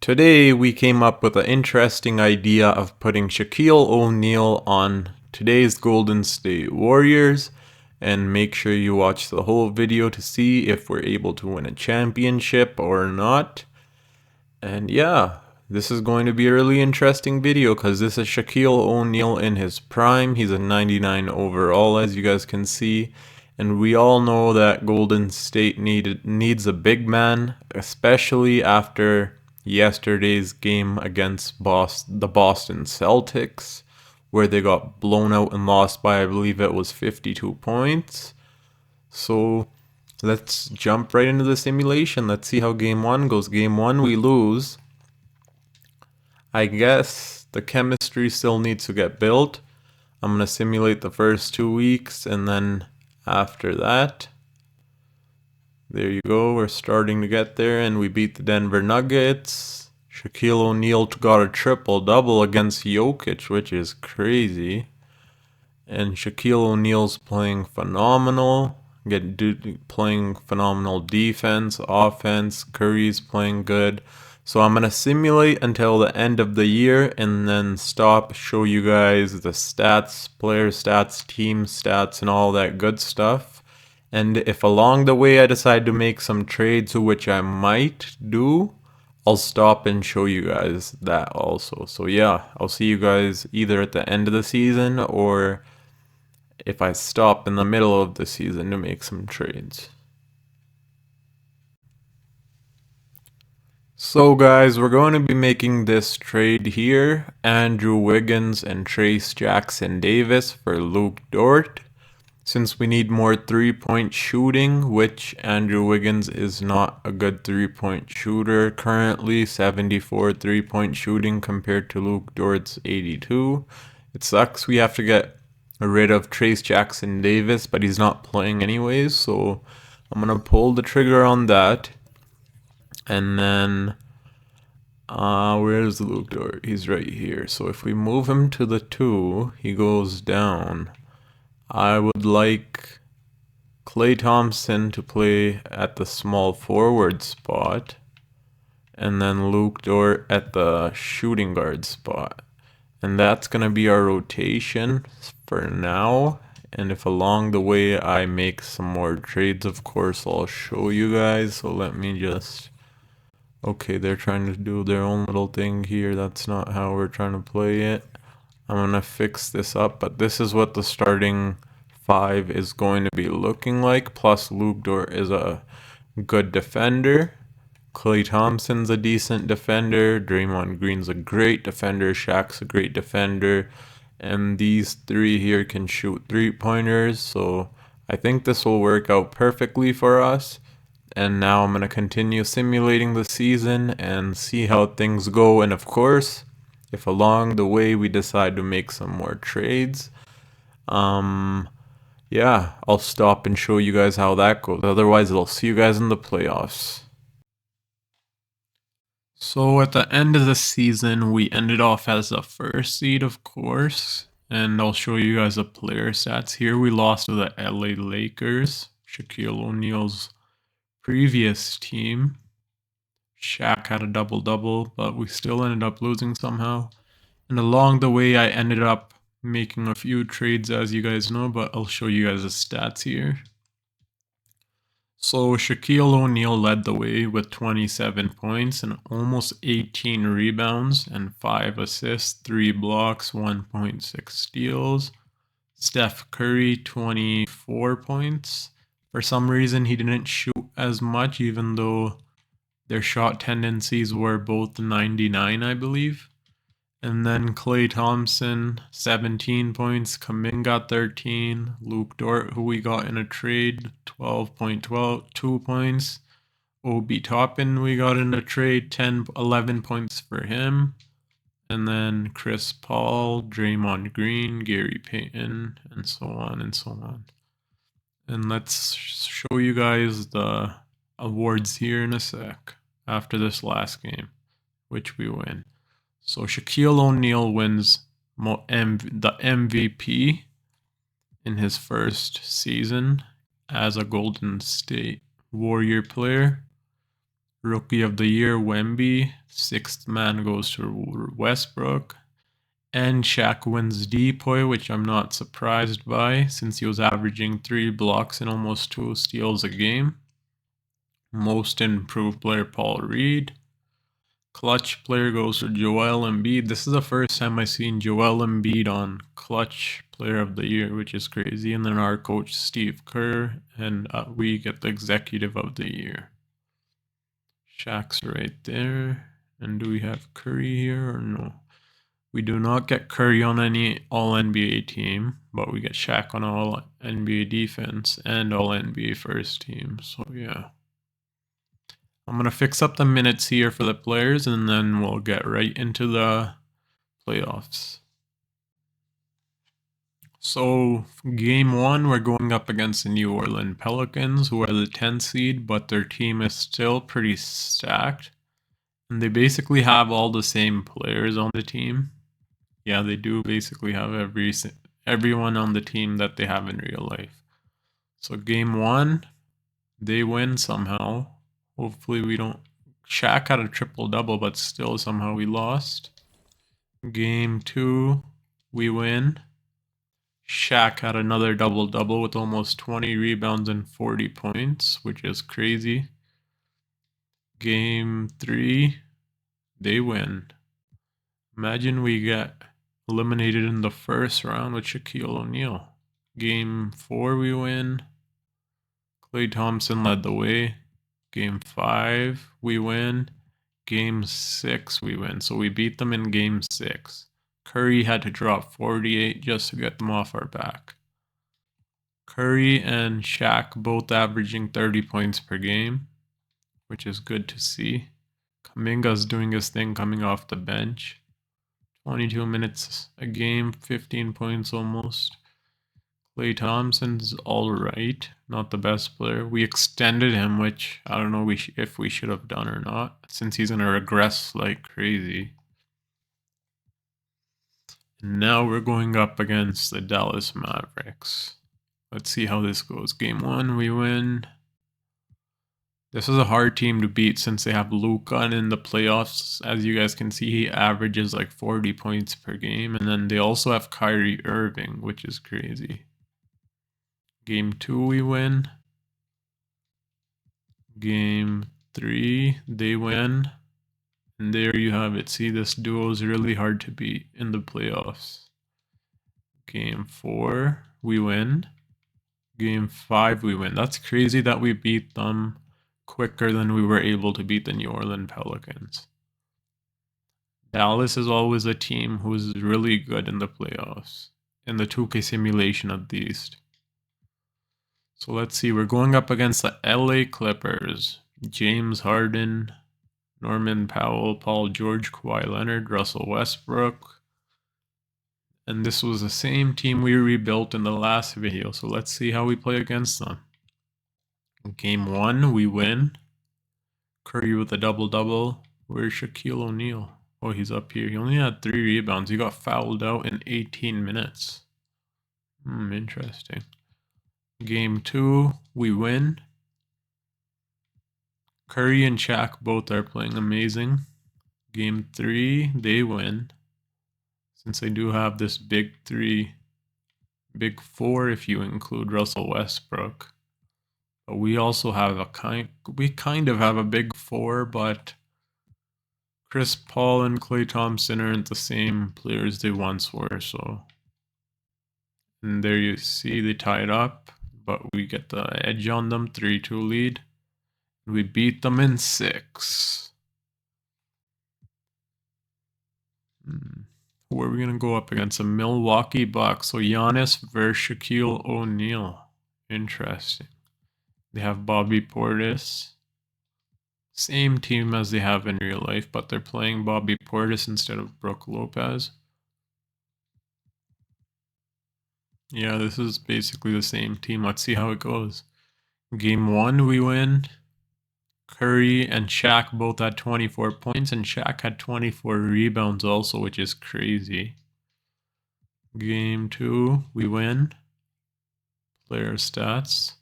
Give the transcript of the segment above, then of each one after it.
Today we came up with an interesting idea of putting Shaquille O'Neal on today's Golden State Warriors, and make sure you watch the whole video to see if we're able to win a championship or not. And yeah, this is going to be a really interesting video because this is Shaquille O'Neal in his prime. He's a 99 overall, as you guys can see. And we all know that Golden State needs a big man, especially after yesterday's game against the Boston Celtics, where they got blown out and lost by, I believe it was 52 points. So let's jump right into the simulation. Let's see how game one goes. Game one, we lose. I guess the chemistry still needs to get built. I'm going to simulate the first 2 weeks, and then after that, there you go, we're starting to get there, and we beat the Denver Nuggets. Shaquille O'Neal got a triple-double against Jokic, which is crazy. And Shaquille O'Neal's playing phenomenal. Playing phenomenal defense, offense. Curry's playing good. So I'm going to simulate until the end of the year and then stop, show you guys the stats, player stats, team stats, and all that good stuff. And if along the way I decide to make some trades, which I might do, I'll stop and show you guys that also. So yeah, I'll see you guys either at the end of the season or if I stop in the middle of the season to make some trades. So guys, we're going to be making this trade here. Andrew Wiggins and Trace Jackson Davis for Luke Dort. Since we need more three-point shooting, which Andrew Wiggins is not a good three-point shooter currently, 74 three-point shooting compared to Luke Dort's 82. It sucks we have to get rid of Trace Jackson Davis, but he's not playing anyways, so I'm going to pull the trigger on that. And then, where's Luke Dort? He's right here. So if we move him to the 2, he goes down. I would like Klay Thompson to play at the small forward spot, and then Luke Dort at the shooting guard spot. And that's going to be our rotation for now. And if along the way I make some more trades, of course, I'll show you guys. So let me just... Okay, they're trying to do their own little thing here. That's not how we're trying to play it. I'm going to fix this up, but this is what the starting 5 is going to be looking like. Plus, Luke Dort is a good defender. Klay Thompson's a decent defender. Draymond Green's a great defender. Shaq's a great defender. And these 3 here can shoot three-pointers. So I think this will work out perfectly for us. And now I'm going to continue simulating the season and see how things go. And of course, if along the way we decide to make some more trades, yeah, I'll stop and show you guys how that goes. Otherwise, I'll see you guys in the playoffs. So at the end of the season, we ended off as the first seed, of course. And I'll show you guys the player stats here. We lost to the LA Lakers, Shaquille O'Neal's previous team. Shaq had a double-double, but we still ended up losing somehow. And along the way, I ended up making a few trades, as you guys know, but I'll show you guys the stats here. So Shaquille O'Neal led the way with 27 points and almost 18 rebounds and 5 assists, 3 blocks, 1.6 steals. Steph Curry, 24 points. For some reason, he didn't shoot as much, even though their shot tendencies were both 99, I believe. And then Klay Thompson, 17 points. Kuminga, 13. Luke Dort, who we got in a trade, 2 points. Obi Toppin, we got in a trade, 11 points for him. And then Chris Paul, Draymond Green, Gary Payton, and so on and so on. And let's show you guys the awards here in a sec after this last game, which we win. So Shaquille O'Neal wins the MVP in his first season as a Golden State Warrior player. Rookie of the Year, Wemby. Sixth man goes to Westbrook. And Shaq wins Depoy, which I'm not surprised by since he was averaging 3 blocks and almost 2 steals a game. Most improved player, Paul Reed. Clutch player goes to Joel Embiid. This is the first time I've seen Joel Embiid on Clutch Player of the Year, which is crazy. And then our coach, Steve Kerr, and we get the Executive of the Year. Shaq's right there. And do we have Curry here or no? We do not get Curry on any All-NBA team, but we get Shaq on All-NBA defense and All-NBA first team. So yeah. I'm going to fix up the minutes here for the players, and then we'll get right into the playoffs. So, game 1, we're going up against the New Orleans Pelicans, who are the 10th seed, but their team is still pretty stacked. And they basically have all the same players on the team. Yeah, they do basically have everyone on the team that they have in real life. So, game 1, they win somehow. Hopefully we don't... Shaq had a triple-double, but still somehow we lost. Game 2, we win. Shaq had another double-double with almost 20 rebounds and 40 points, which is crazy. Game 3, they win. Imagine we get eliminated in the first round with Shaquille O'Neal. Game 4, we win. Klay Thompson led the way. Game 5, we win. Game 6, we win. So we beat them in Game 6. Curry had to drop 48 just to get them off our back. Curry and Shaq both averaging 30 points per game, which is good to see. Kuminga's doing his thing coming off the bench. 22 minutes a game, 15 points almost. Klay Thompson's alright, not the best player. We extended him, which I don't know if we should have done or not, since he's going to regress like crazy. And now we're going up against the Dallas Mavericks. Let's see how this goes. Game 1, we win. This is a hard team to beat since they have Luka, and in the playoffs, as you guys can see, he averages like 40 points per game. And then they also have Kyrie Irving, which is crazy. Game 2, we win. Game 3, they win. And there you have it. See, this duo is really hard to beat in the playoffs. Game 4, we win. Game 5, we win. That's crazy that we beat them quicker than we were able to beat the New Orleans Pelicans. Dallas is always a team who's really good in the playoffs, in the 2K simulation at least. So let's see, we're going up against the LA Clippers. James Harden, Norman Powell, Paul George, Kawhi Leonard, Russell Westbrook. And this was the same team we rebuilt in the last video, so let's see how we play against them. Game 1, we win. Curry with a double-double. Where's Shaquille O'Neal? Oh, he's up here. He only had 3 rebounds. He got fouled out in 18 minutes. Interesting. Game 2, we win. Curry and Shaq both are playing amazing. Game 3, they win. Since they do have this big 3, big 4 if you include Russell Westbrook. But we also have we kind of have a big 4, but Chris Paul and Klay Thompson aren't the same players they once were, so. And there you see they tied up, but we get the edge on them, 3-2 lead. We beat them in 6. Who are we going to go up against? A Milwaukee Bucks. So Giannis versus Shaquille O'Neal. Interesting. They have Bobby Portis. Same team as they have in real life, but they're playing Bobby Portis instead of Brook Lopez. Yeah, this is basically the same team. Let's see how it goes. Game 1, we win. Curry and Shaq both had 24 points, and Shaq had 24 rebounds also, which is crazy. Game 2, we win. Player stats.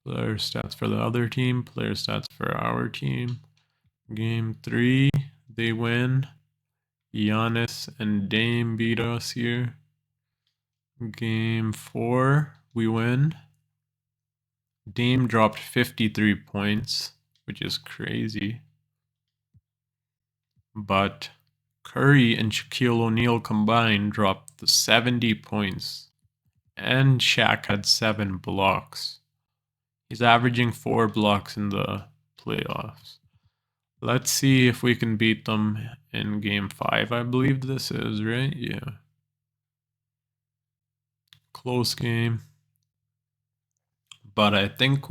Player stats for the other team, player stats for our team. Game 3, they win. Giannis and Dame beat us here. Game 4, we win. Dame dropped 53 points, which is crazy. But Curry and Shaquille O'Neal combined dropped the 70 points. And Shaq had 7 blocks. He's averaging 4 blocks in the playoffs. Let's see if we can beat them in game 5, I believe this is, right? Yeah. Close game. But I think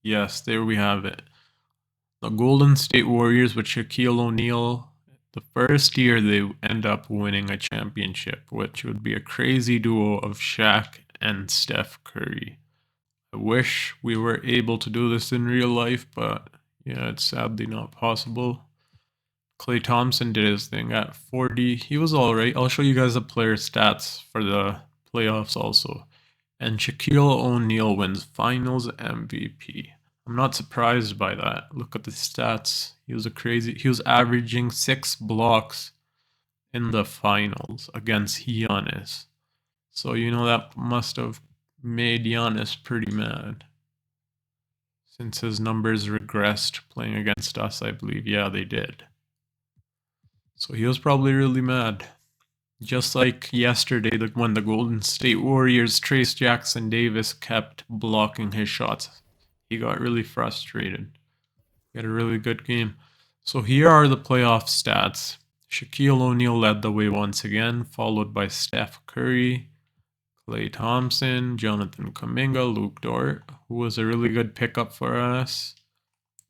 yes, there we have it. The Golden State Warriors with Shaquille O'Neal, the first year they end up winning a championship, which would be a crazy duo of Shaq and Steph Curry. I wish we were able to do this in real life, but yeah, it's sadly not possible. Klay Thompson did his thing at 40. He was alright. I'll show you guys the player stats for the playoffs also. And Shaquille O'Neal wins Finals MVP. I'm not surprised by that. Look at the stats. He was averaging 6 blocks in the finals against Giannis. So you know that must have made Giannis pretty mad. Since his numbers regressed playing against us, I believe. Yeah, they did. So he was probably really mad. Just like yesterday when the Golden State Warriors' Trace Jackson Davis kept blocking his shots. He got really frustrated. He had a really good game. So here are the playoff stats. Shaquille O'Neal led the way once again, followed by Steph Curry, Klay Thompson, Jonathan Kuminga, Luke Dort, who was a really good pickup for us,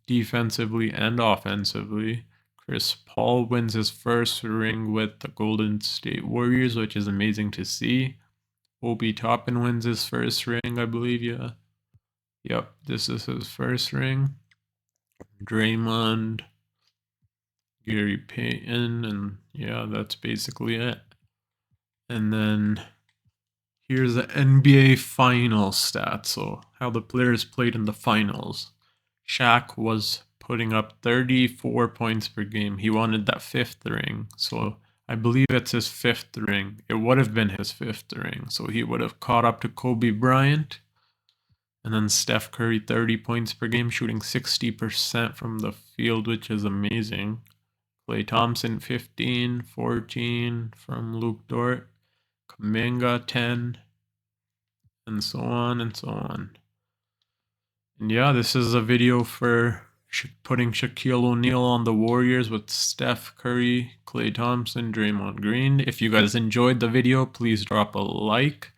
defensively and offensively. Chris Paul wins his first ring with the Golden State Warriors, which is amazing to see. Obi Toppin wins his first ring, I believe, yeah. Yep, this is his first ring. Draymond, Gary Payton, and yeah, that's basically it. And then here's the NBA Finals stats, so how the players played in the finals. Shaq was putting up 34 points per game. He wanted that 5th ring, so I believe it's his 5th ring. It would have been his 5th ring, so he would have caught up to Kobe Bryant. And then Steph Curry, 30 points per game, shooting 60% from the field, which is amazing. Klay Thompson, 15, 14 from Luke Dort. Kuminga, 10, and so on and so on. And yeah, this is a video for putting Shaquille O'Neal on the Warriors with Steph Curry, Klay Thompson, Draymond Green. If you guys enjoyed the video, please drop a like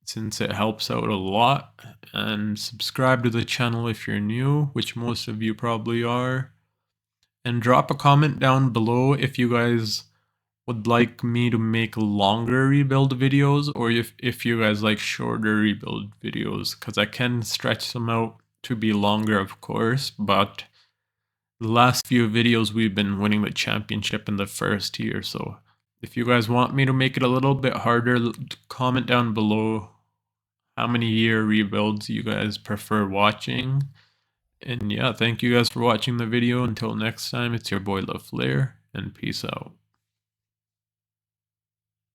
since it helps out a lot, and subscribe to the channel if you're new, which most of you probably are. And drop a comment down below if you guys would like me to make longer rebuild videos, or if you guys like shorter rebuild videos, because I can stretch them out to be longer, of course, but the last few videos we've been winning the championship in the first year, so if you guys want me to make it a little bit harder, comment down below how many year rebuilds you guys prefer watching. And yeah, thank you guys for watching the video. Until next time, it's your boy LaFlair, and peace out.